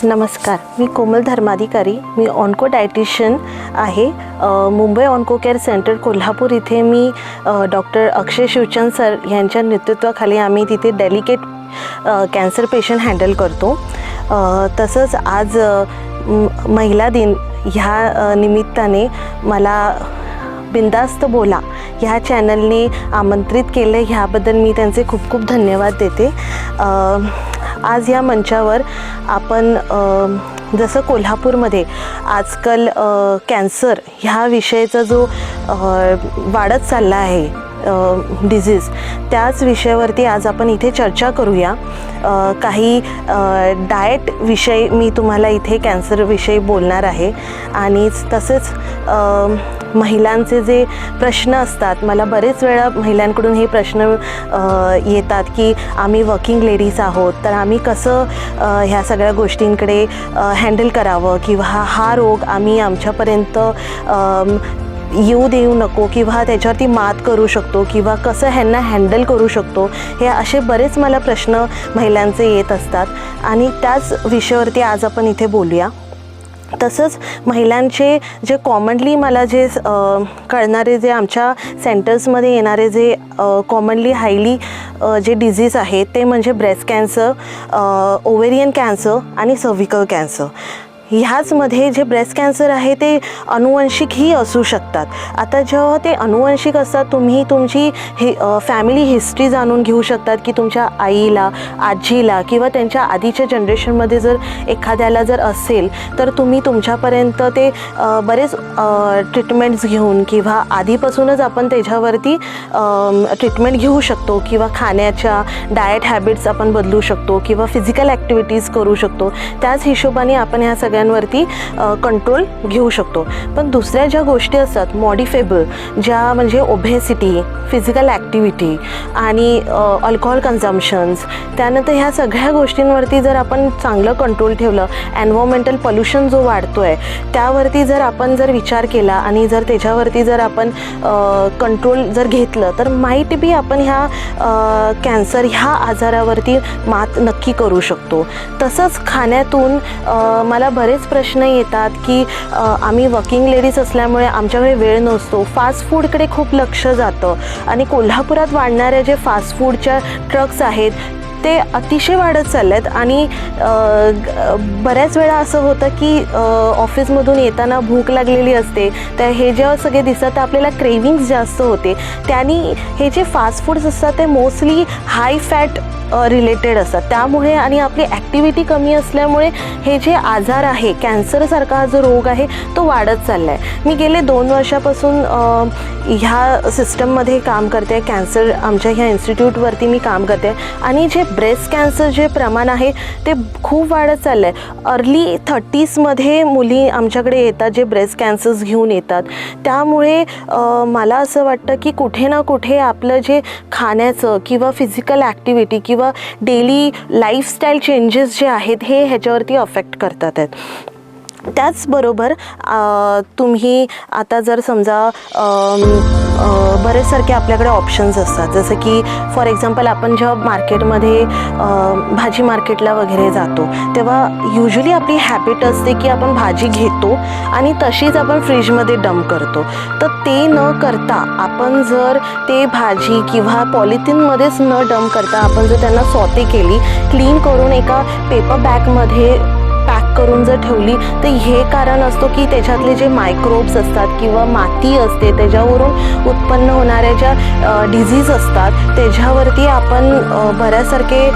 नमस्कार, मी कोमल धर्माधिकारी. मी onco dietitian आहे. Mumbai onco care centre Kolhapur इथे मी डॉक्टर अक्षय शिवचंद सर यांच्या नेतृत्वाखाली आम्ही तिथे डेलिकेट कॅन्सर पेशंट हँडल करतो. तसंच आज महिला दिन ह्या निमित्ताने मला बिंदास्त बोला ह्या चॅनलने आमंत्रित केलं, ह्याबद्दल मी त्यांचे खूप खूप धन्यवाद देते. आज या मंचावर आपण जसं कोल्हापूरमध्ये आजकाल कॅन्सर ह्या विषयाचा जो वाढत चालला आहे डिझीज, त्याच विषयावरती आज आपण इथे चर्चा करूया. काही डाएट विषय मी तुम्हाला इथे कॅन्सरविषयी बोलणार आहे आणि तसेच महिलांचे जे प्रश्न असतात, मला बरेच वेळा महिलांकडून हे प्रश्न येतात की आम्ही वर्किंग लेडीज आहोत, तर आम्ही कसं ह्या सगळ्या गोष्टींकडे हँडल करावं किंवा हा रोग आम्ही आमच्यापर्यंत येऊ देऊ नको किंवा त्याच्यावरती मात करू शकतो किंवा कसं ह्यांना हँडल करू शकतो, हे असे बरेच मला प्रश्न महिलांचे येत असतात आणि त्याच विषयावरती आज आपण इथे बोलूया. तसंच महिलांचे जे कॉमनली मला जे कळणारे जे आमच्या सेंटर्समध्ये येणारे जे कॉमनली हायली जे डिझीज आहेत ते म्हणजे ब्रेस्ट कॅन्सर, ओव्हेरियन कॅन्सर आणि सर्व्हिकल कॅन्सर. ह्याचमध्ये जे ब्रेस्ट कॅन्सर आहे ते अनुवंशिकही असू शकतात. आता जेव्हा ते अनुवंशिक असतात, तुम्ही तुमची फॅमिली हिस्ट्री जाणून घेऊ शकतात की तुमच्या आईला, आजीला किंवा त्यांच्या आधीच्या जनरेशनमध्ये जर एखाद्याला जर असेल तर तुम्ही तुमच्यापर्यंत ते बरेच ट्रीटमेंट्स घेऊन किंवा आधीपासूनच आपण त्याच्यावरती ट्रीटमेंट घेऊ शकतो किंवा खाण्याच्या डाएट हॅबिट्स आपण बदलू शकतो किंवा फिजिकल ॲक्टिव्हिटीज करू शकतो. त्याच हिशोबाने आपण ह्या सगळ्यांवरती कंट्रोल घेऊ शकतो. पण दुसऱ्या ज्या गोष्टी असतात मॉडिफेबल, ज्या म्हणजे ओबेसिटी, फिजिकल ॲक्टिव्हिटी आणि अल्कोहोल कन्झम्पशन्स, त्यानंतर ह्या सगळ्या गोष्टींवरती जर आपण चांगलं कंट्रोल ठेवलं, एन्व्हायरमेंटल पोल्युशन जो वाढतो आहे त्यावरती जर आपण जर विचार केला आणि जर त्याच्यावरती जर आपण कंट्रोल जर घेतलं तर माईट बी आपण ह्या कॅन्सर ह्या आजारावरती मात नक्की करू शकतो. तसंच खाण्यातून मला बरेच प्रश्न येतात की आम्ही वर्किंग लेडीज असल्यामुळे आमच्याकडे वेळ नसतो, फास्ट फूडकडे खूप लक्ष जातं आणि कोल्हापुरात वाढणाऱ्या जे फास्ट फूडच्या ट्रक्स आहेत ते अतिशय वाढत चालले आहेत आणि बऱ्याच वेळा असं होतं की ऑफिसमधून येताना भूक लागलेली असते, तर हे जेव्हा सगळे दिसतात तर आपल्याला क्रेविंग्स जास्त होते. त्यांनी हे जे फास्ट फूड्स असतात ते मोस्टली हाय फॅट रिलेटेड असतात, त्यामुळे आणि आपली ॲक्टिव्हिटी कमी असल्यामुळे हे जे आजार आहे, कॅन्सरसारखा हा जो रोग आहे तो वाढत चालला आहे. मी गेले 2 वर्षापासून ह्या सिस्टममध्ये काम करते, कॅन्सर आमच्या ह्या इन्स्टिट्यूटवरती मी काम करते आणि जे ब्रेस्ट कॅन्सर जे प्रमाण आहे ते खूप वाढत चाललं आहे. अर्ली 30sमध्ये मुली आमच्याकडे येतात जे ब्रेस्ट कॅन्सर्स घेऊन येतात. त्यामुळे मला असं वाटतं की कुठे ना कुठे आपलं जे खाण्याचं किंवा फिजिकल ॲक्टिव्हिटी किंवा डेली लाईफस्टाईल चेंजेस जे आहेत हे ह्याच्यावरती अफेक्ट करतात आहेत. त्याचबरोबर तुम्ही आता जर समजा बरेचसारखे आपल्याकडे ऑप्शन्स असतात, जसं की फॉर एक्झाम्पल आपण जेव्हा मार्केटमध्ये भाजी मार्केटला वगैरे जातो तेव्हा युजली आपली हॅबिट असते की आपण भाजी घेतो आणि तशीच आपण फ्रीजमध्ये डंप करतो. तर ते न करता आपण जर ते भाजी किंवा पॉलिथिनमध्येच न डंप करता आपण जर त्यांना सॉटे केली, क्लीन करून एका पेपर बॅगमध्ये पॅक करून जर ठेवली, तर हे कारण असतो की त्याच्यातले जे मायक्रोब्स असतात किंवा माती असते त्याच्यावरून उत्पन्न होणाऱ्या ज्या डिझीज असतात त्याच्यावरती आपण बऱ्याचसारखे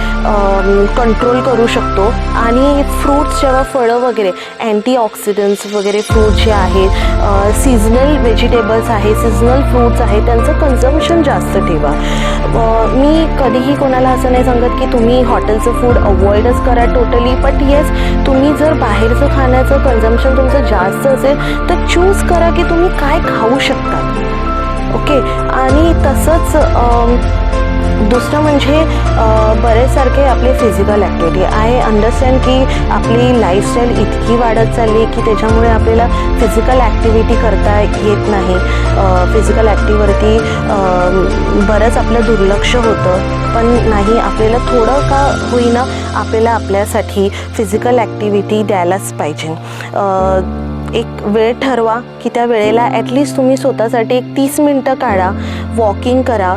कंट्रोल करू शकतो. आणि फ्रूट्स जेव्हा फळं वगैरे अँटीऑक्सिडंट्स वगैरे फ्रूट जे आहेत, सीझनल व्हेजिटेबल्स आहेत, सीझनल फ्रूट्स आहेत, त्यांचं कन्झम्पशन जास्त ठेवा. मी कधीही कोणाला असं नाही सांगत की तुम्ही हॉटेलचं फूड अवॉइडच करा टोटली, बट येस तुम्ही जर बाहेरचं खाण्याचं कन्झम्पशन तुमचं जास्त असेल तर चूज करा की तुम्ही काय खाऊ शकता. ओके. आणि तसंच दुसरं म्हणजे बरेचसारखे आपली फिजिकल ॲक्टिव्हिटी. आय अंडरस्टँड की आपली लाईफस्टाईल इतकी वाढत चालली आहे की त्याच्यामुळे आपल्याला फिजिकल ॲक्टिव्हिटी करता येत नाही. फिजिकल ॲक्टिव्हिटीवरती बरंच आपलं दुर्लक्ष होतं. पण नाही, आपल्याला थोडं का होईना आपल्याला आपल्यासाठी फिजिकल ॲक्टिव्हिटी द्यायलाच पाहिजे. एक वेळ ठरवा की त्या वेळेला ॲटलिस्ट तुम्ही स्वतःसाठी एक 30 मिनटं काढा, वॉकिंग करा,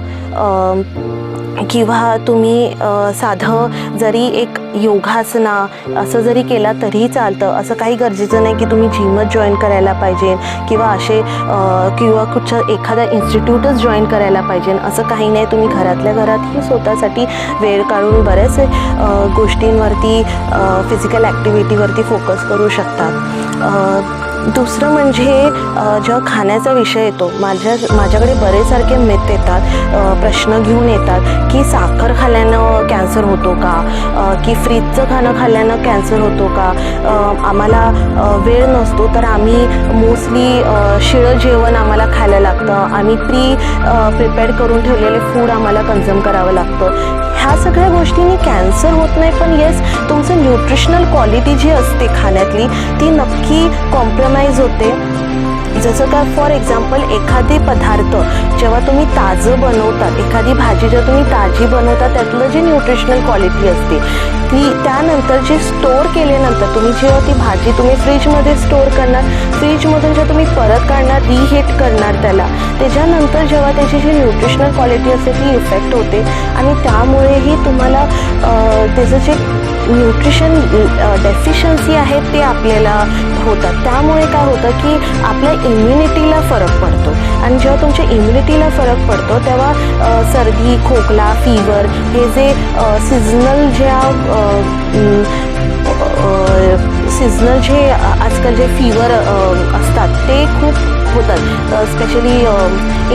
किंवा तुम्ही साधं जरी एक योगासना असं जरी केला तरीही चालतं. असं काही गरजेचं नाही की तुम्ही जिमच जॉईन करायला पाहिजे किंवा किंवा कुठच्या एखादा इन्स्टिट्यूटच जॉईन करायला पाहिजे असं काही नाही. तुम्ही घरातल्या घरातही स्वतःसाठी वेळ काढून बऱ्याच गोष्टींवरती फिजिकल ॲक्टिव्हिटीवरती फोकस करू शकतात. दुसरं म्हणजे जेव्हा खाण्याचा विषय येतो, माझ्याकडे बरेचसारखे मिथ येतात, प्रश्न घेऊन येतात की साखर खाल्ल्यानं कॅन्सर होतो का, की फ्रीजचं खाणं खाल्ल्यानं कॅन्सर होतो का. आम्हाला वेळ नसतो तर आम्ही मोस्टली शिळं जेवण आम्हाला खायला लागतं. आम्ही प्रिपेअर्ड करून ठेवलेले फूड आम्हाला कन्झ्युम करावं लागतं. ह्या सगळ्या गोष्टींनी कॅन्सर होत नाही, पण येस तुमचं न्यूट्रिशनल क्वालिटी जी असते खाण्यातली ती नक्की कॉम्प्रोमाइज होते. जसं का फॉर एक्झाम्पल एखादी पदार्थ जेव्हा तुम्ही ताजं बनवतात, एखादी भाजी जेव्हा तुम्ही ताजी बनवता त्यातलं जे न्यूट्रिशनल क्वालिटी असते ती त्यानंतर जे स्टोअर केल्यानंतर तुम्ही जेव्हा ती भाजी तुम्ही फ्रीजमध्ये स्टोअर करणार, फ्रीजमधून जेव्हा तुम्ही परत काढणार, रिहीट करणार त्याच्यानंतर जेव्हा त्याची जी न्यूट्रिशनल क्वालिटी असते ती इफेक्ट होते आणि त्यामुळेही तुम्हाला त्याचं जे न्यूट्रिशन डेफिशियन्सी आहे ते आपल्याला होतात. त्यामुळे काय होतं की आपल्या इम्युनिटीला फरक पडतो आणि जेव्हा तुमच्या इम्युनिटीला फरक पडतो तेव्हा सर्दी, खोकला, फीवर हे जे सीझनल जे आजकाल जे फीवर असतात ते खूप होतात. स्पेशली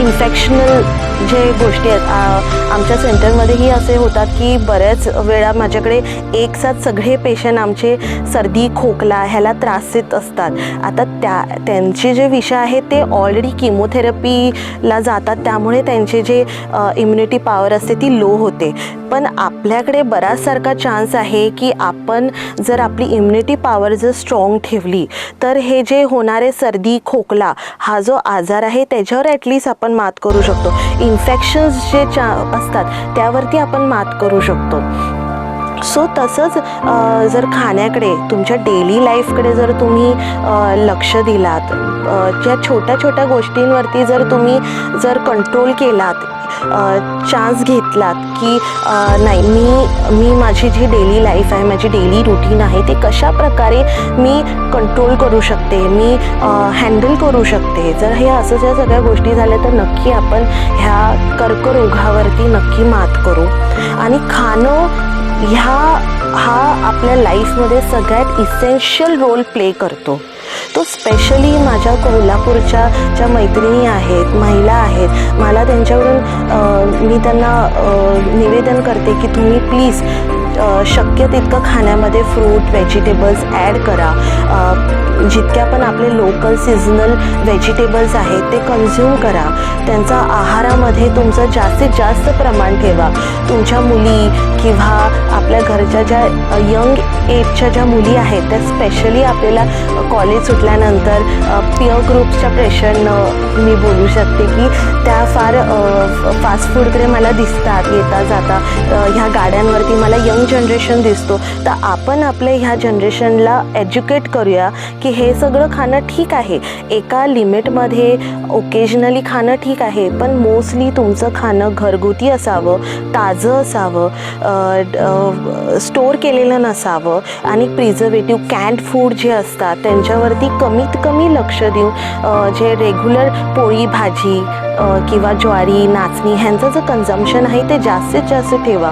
इन्फेक्शनल जे गोष्टी आहेत आमच्या सेंटरमध्येही असे होतात की बऱ्याच वेळा माझ्याकडे एक साथ सगळे पेशंट आमचे सर्दी, खोकला ह्याला त्रासित असतात. आता त्यांचे जे विषय आहेत ते ऑलरेडी किमोथेरपीला जातात, त्यामुळे त्यांचे जे इम्युनिटी पॉवर असते ती लो होते. पण आपल्याकडे बराचसारखा चान्स आहे की आपण जर आपली इम्युनिटी पॉवर जर स्ट्रॉंग ठेवली तर हे जे होणारे सर्दी, खोकला हा जो आजार आहे त्याच्यावर ॲटलिस्ट आपण मात करू शकतो. इन्फेक्शन्स जे असतात त्यावरती आपण मात करू शकतो. सो तसंच जर खाण्याकडे तुमच्या डेली लाईफकडे जर तुम्ही लक्ष दिलात, ज्या छोट्या छोट्या गोष्टींवरती जर तुम्ही कंट्रोल केलात, चान्स घेतलात की नाही मी माझी जी डेली लाईफ आहे, माझी डेली रुटीन आहे ते कशा प्रकारे मी कंट्रोल करू शकते, मी हँडल करू शकते. जर हे असं ज्या सगळ्या गोष्टी झाल्या तर नक्की आपण ह्या कर्करोगावरती नक्की मात करू. आणि खाणं हा आपल्या लाईफमध्ये सगळ्यात इसेन्शियल रोल प्ले करतो. तो स्पेशली माझ्या कोल्हापूरच्या ज्या मैत्रिणी आहेत, महिला आहेत, मला त्यांच्याकडून मी त्यांना निवेदन करते की तुम्ही प्लीज शक्य तितकं खाण्यामध्ये फ्रूट, व्हेजिटेबल्स ॲड करा. जितक्या पण आपले लोकल सीझनल व्हेजिटेबल्स आहेत ते कन्झ्युम करा. त्यांचा आहारामध्ये तुमचं जास्तीत जास्त प्रमाण ठेवा. तुमच्या मुली किंवा आपल्या घरच्या ज्या यंग एजच्या ज्या मुली आहेत त्या स्पेशली आपल्याला कॉलेज सुटल्यानंतर पिअर ग्रुप्सच्या प्रेशरनं मी बोलू शकते की त्या फार फास्ट फूडकडे मला दिसतात येता जाता. ह्या गाड्यांवरती मला यंग जनरेशन दिसतो. तर आपण आपल्या ह्या जनरेशनला एज्युकेट करूया की हे सगळं खाणं ठीक आहे, एका लिमिटमध्ये ओकेजनली खाणं ठीक आहे, पण मोस्टली तुमचं खाणं घरगुती असावं, ताजं असावं, स्टोअर केलेलं नसावं आणि प्रिझर्वेटिव्ह कॅन्ड फूड जे असतात त्यांच्यावरती कमीत कमी लक्ष देऊन जे रेग्युलर पोळी भाजी किंवा ज्वारी, नाचणी ह्यांचं जे कन्झम्पशन आहे ते जास्तीत जास्त ठेवा.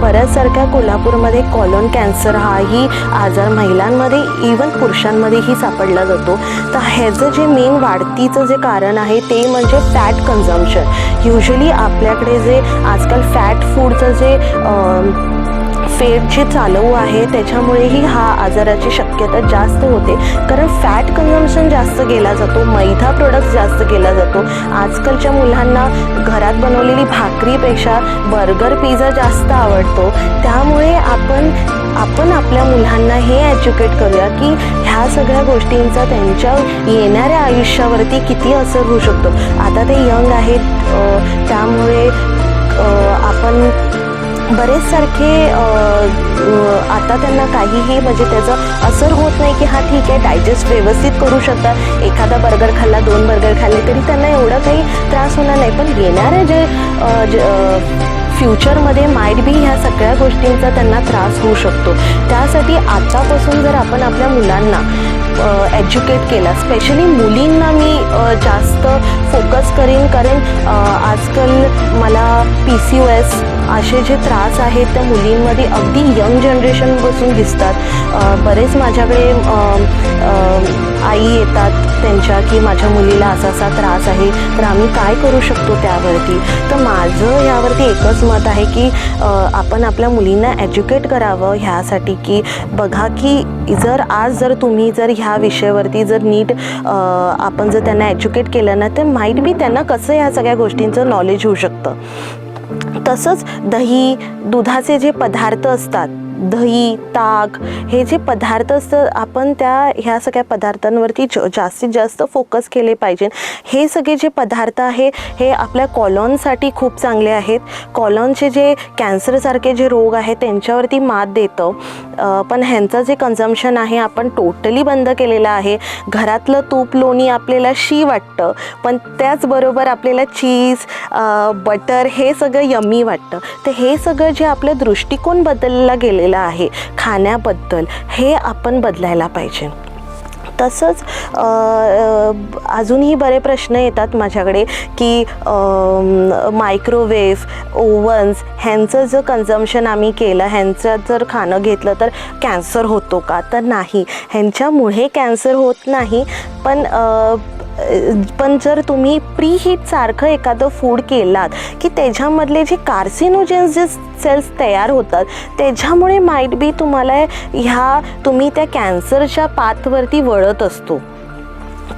बऱ्याचसारख्या कोल्हापूरमध्ये कॉलन कॅन्सर हाही आजार महिलांमध्ये इवन पुरुषांमध्येही सापडला जातो. तर ह्याचं जे मेन वाढतीचं जे कारण आहे ते म्हणजे फॅट कन्झम्पशन. युजली आपल्याकडे जे आजकाल फॅट फूडचं जे फेट जे चालू आहे त्याच्यामुळेही हा आजाराची शक्यता जास्त होते, कारण फॅट कन्झम्पशन जास्त केला जातो, मैदा प्रोडक्ट्स जास्त केला जातो. आजकालच्या मुलांना घरात बनवलेली भाकरीपेक्षा बर्गर पिझ्झा जास्त आवडतो. त्यामुळे आपण आपल्या मुलांना हे एज्युकेट करूया की ह्या सगळ्या गोष्टींचा त्यांच्या येणाऱ्या आयुष्यावरती किती असर होऊ शकतो. आता ते यंग आहेत, त्यामुळे आपण बरेच सारखे आता त्यांना काहीही म्हणजे त्याचा असर होत नाही की हा ठीक आहे, डायजेस्ट व्यवस्थित करू शकतात. एखादा बर्गर खाल्ला, 2 बर्गर खाल्ले तरी त्यांना एवढं काही त्रास होणार नाही. पण येणारे जे फ्युचरमध्ये माईट बी ह्या सगळ्या गोष्टींचा त्यांना त्रास होऊ शकतो. त्यासाठी आतापासून जर आपण आपल्या मुलांना एज्युकेट केला, स्पेशली मुलींना मी जास्त फोकस करीन, कारण आजकाल मला PCOS असे जे त्रास आहेत त्या मुलींमध्ये अगदी यंग जनरेशनपासून दिसतात. बरेच माझ्याकडे आई येतात त्यांच्या की माझ्या मुलीला असा त्रास आहे, तर आम्ही काय करू शकतो त्यावरती. तर माझं यावरती एकच मत आहे की आपण आपल्या मुलींना एज्युकेट करावं ह्यासाठी की बघा की जर तुम्ही ह्या विषयावरती जर नीट आपण जर त्यांना एज्युकेट केलं ना, तर माईट बी त्यांना कसं ह्या सगळ्या गोष्टींचं नॉलेज होऊ शकतं. तसंच दही, दुधाचे जे पदार्थ असतात, दही, ताक, हे जे पदार्थ असतात आपण ह्या सगळ्या पदार्थांवरती जास्तीत जास्त फोकस केले पाहिजे. हे सगळे जे पदार्थ आहे हे आपल्या कॉलॉनसाठी खूप चांगले आहेत. कॉलॉनचे जे कॅन्सरसारखे जे रोग आहेत त्यांच्यावरती मात देतं. पण ह्यांचं जे कन्झम्पशन आहे आपण टोटली बंद केलेलं आहे. घरातलं तूप, लोणी आपल्याला शी वाटतं, पण त्याचबरोबर आपल्याला चीज, बटर हे सगळं यम्मी वाटतं. तर हे सगळं जे आपलं दृष्टिकोन बदलला गेलेलं आहे खाण्याबद्दल, हे आपण बदलायला पाहिजे. तसंच अजूनही बरे प्रश्न येतात माझ्याकडे की मायक्रोवेव्ह ओव्हन्स ह्यांचं जर कन्झम्पशन आम्ही केलं, ह्यांचं जर खाणं घेतलं तर कॅन्सर होतो का? तर नाही, ह्यांच्यामुळे कॅन्सर होत नाही. पण जर तुम्ही प्रीहीट सारखं एखादं फूड केलात की त्याच्यामधले जे कार्सिनोजेन्स जे सेल्स तयार होतात त्याच्यामुळे माईट बी तुम्ही त्या कॅन्सरच्या पाथवरती वळत असतो.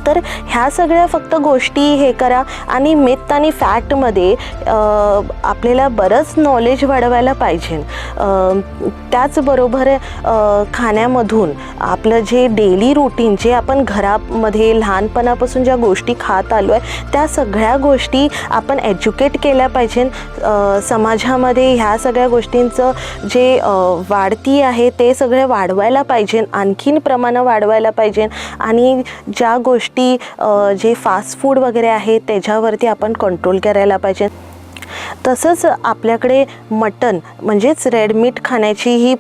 तर ह्या सगळ्या फक्त गोष्टी हे करा. आणि मिथ आणि फॅक्टमध्ये आपल्याला बरंच नॉलेज वाढवायला पाहिजे. त्याचबरोबर खाण्यामधून आपलं जे डेली रूटीन जे आपण घरामध्ये लहानपणापासून ज्या गोष्टी खात आलो आहे त्या सगळ्या गोष्टी आपण एज्युकेट केल्या पाहिजे. समाजामध्ये ह्या सगळ्या गोष्टींचं जे वाढती आहे ते सगळे वाढवायला पाहिजे, आणखीन प्रमाणं वाढवायला पाहिजे. आणि ज्या गोष्टी जे फास्ट फूड वगैरे आहे त्याच्यावरती आपण कंट्रोल करायला पाहिजे. तसंच आपल्याकडे मटण म्हणजेच रेड मीट खाण्याचीही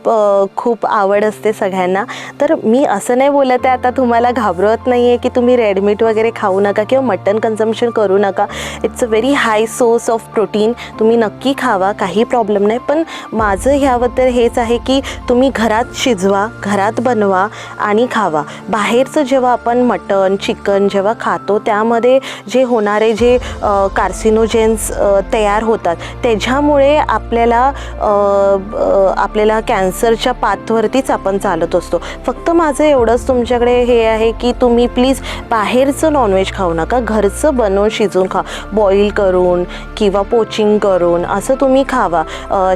खूप आवड असते सगळ्यांना. तर मी असं नाही बोलत आहे आता तुम्हाला घाबरवत नाही आहे की तुम्ही रेड मीट वगैरे खाऊ नका किंवा मटण कन्झम्पशन करू नका. It's a very high source of protein, तुम्ही नक्की खावा, काही प्रॉब्लेम नाही. पण माझं ह्याबद्दल हेच आहे की तुम्ही घरात शिजवा, घरात बनवा आणि खावा. बाहेरचं जेव्हा आपण मटण, चिकन जेव्हा खातो त्यामध्ये जे होणारे जे कार्सिनोजेन्स तयार होतात त्याच्यामुळे आपल्याला कॅन्सरच्या पाथवरतीच आपण चालत असतो. फक्त माझं एवढंच तुमच्याकडे हे आहे की तुम्ही प्लीज बाहेरचं नॉनव्हेज खाऊ नका, घरचं बनवून शिजवून खा, बॉईल करून किंवा पोचिंग करून असं तुम्ही खावा.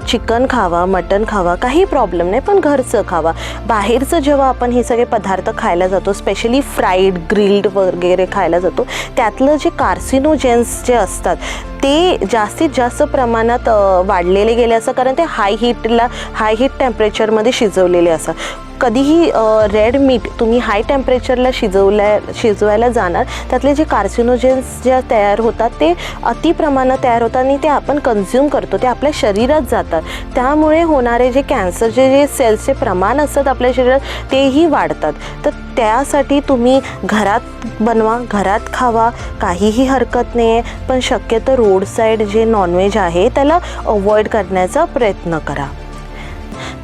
चिकन खावा, मटण खावा, काही प्रॉब्लेम नाही, पण घरचं खावा. बाहेरचं जेव्हा आपण हे सगळे पदार्थ खायला जातो, स्पेशली फ्राईड, ग्रिल्ड वगैरे खायला जातो, त्यातलं जे कार्सिनोजेन्स जे असतात ते जास्तीत जास्त प्रमाणात वाढलेले गेले असं, कारण ते हाय हीट टेम्परेचरमध्ये शिजवलेले असतात. कधीही रेड मीट तुम्ही हाय टेम्परेचरला शिजवायला जाणार त्यातले जे कार्सिनोजेन्स जे तयार होतात ते अति प्रमाणात तयार होतात आणि ते आपण कन्झ्युम करतो, ते आपल्या शरीरात जातात. त्यामुळे होणारे जे कॅन्सरचे जे सेल्सचे प्रमाण असतात आपल्या शरीरात तेही वाढतात. तर त्यासाठी तुम्ही घरात बनवा, घरात खावा, काहीही हरकत नाही आहे. पण शक्यतो रोड साईड जे नॉनव्हेज आहे त्याला अवॉइड करण्याचा प्रयत्न करा.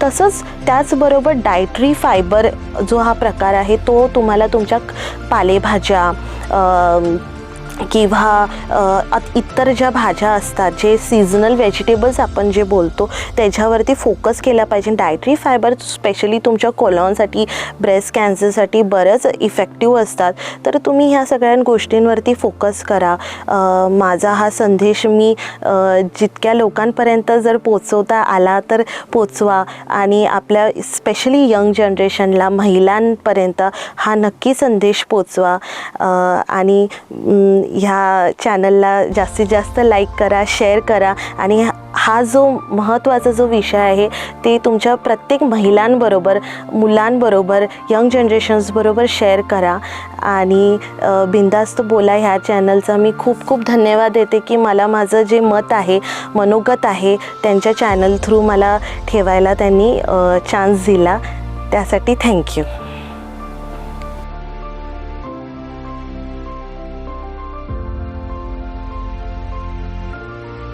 तसंच त्याचबरोबर डायटरी फायबर जो हा प्रकार आहे तो तुम्हाला तुमच्या पालेभाज्या, किंवा इतर ज्या भाज्या असतात, जे सीझनल व्हेजिटेबल्स आपण जे बोलतो त्याच्यावरती फोकस केला पाहिजे. डायटरी फायबर स्पेशली तुमच्या कोलॉनसाठी, ब्रेस्ट कॅन्सरसाठी बरंच इफेक्टिव्ह असतात. तर तुम्ही ह्या सगळ्या गोष्टींवरती फोकस करा. माझा हा संदेश मी जितक्या लोकांपर्यंत जर पोचवता आला तर पोचवा आणि आपल्या स्पेशली यंग जनरेशनला, महिलांपर्यंत हा नक्की संदेश पोचवा. आणि ह्या चॅनलला जास्तीत जास्त लाईक करा, शेअर करा आणि हा जो महत्त्वाचा जो विषय आहे ते तुमच्या प्रत्येक महिलांबरोबर, मुलांबरोबर, यंग जनरेशन्सबरोबर शेअर करा. आणि बिंदास्त बोला ह्या चॅनलचा मी खूप खूप धन्यवाद देते की मला माझं जे मत आहे, मनोगत आहे, त्यांच्या चॅनल थ्रू मला ठेवायला त्यांनी चान्स दिला. त्यासाठी थँक्यू.